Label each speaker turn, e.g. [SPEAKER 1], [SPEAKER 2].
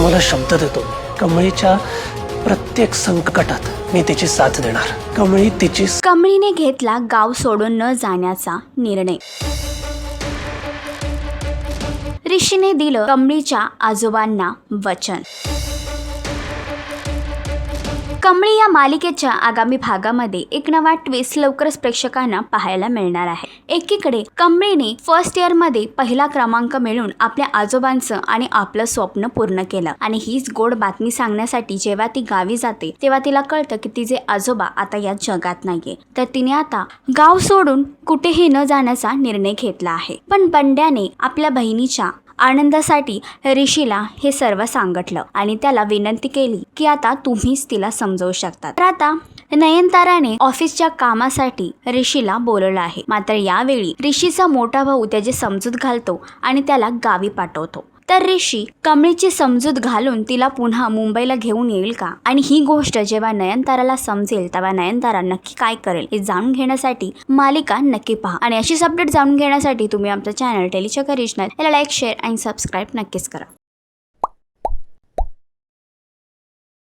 [SPEAKER 1] तुम्हाला शब्द देतो, कमळीच्या प्रत्येक संकटात मी तिची साथ देणार. कमळी तिची.
[SPEAKER 2] कमळीने घेतला गाव सोडून न जाण्याचा निर्णय. ऋषीने दिलं कमळीच्या आजोबांना वचन. कमळी या मालिकेच्या आगामी भागामध्ये एक नवा ट्विस्ट लवकरच प्रेक्षकांना पाहायला मिळणार आहे. एकीकडे कमळीने फर्स्ट इयर मध्ये पहिला क्रमांक मिळवून आपल्या आजोबांचं आणि आपलं स्वप्न पूर्ण केलं आणि हीच गोड बातमी सांगण्यासाठी जेव्हा ती गावी जाते तेव्हा तिला कळतं की तिचे आजोबा आता या जगात नाहीये. तर तिने आता गाव सोडून कुठेही न जाण्याचा निर्णय घेतला आहे. पण बंड्याने आपल्या बहिणीच्या आनंदासाठी ऋषीला हे सर्व सांगितलं आणि त्याला विनंती केली की आता तुम्हीच तिला समजवू शकता. तर आता नयनताराने ऑफिसच्या कामासाठी ऋषीला बोलवलं आहे. मात्र यावेळी ऋषीचा मोठा भाऊ त्याची समजूत घालतो आणि त्याला गावी पाठवतो. तर ऋषी कमळीची समजूत घालून तिला पुन्हा मुंबईला घेऊन येईल का, आणि ही गोष्ट जेव्हा नयनताराला समजेल तेव्हा नयनतारा नक्की काय करेल हे जाणून घेण्यासाठी मालिका नक्की पहा. आणि अशीच अपडेट जाणून घेण्यासाठी तुम्ही आमचं चॅनल टेलीचक्कर रिजनल याला लाईक, शेअर आणि सबस्क्राईब नक्कीच करा.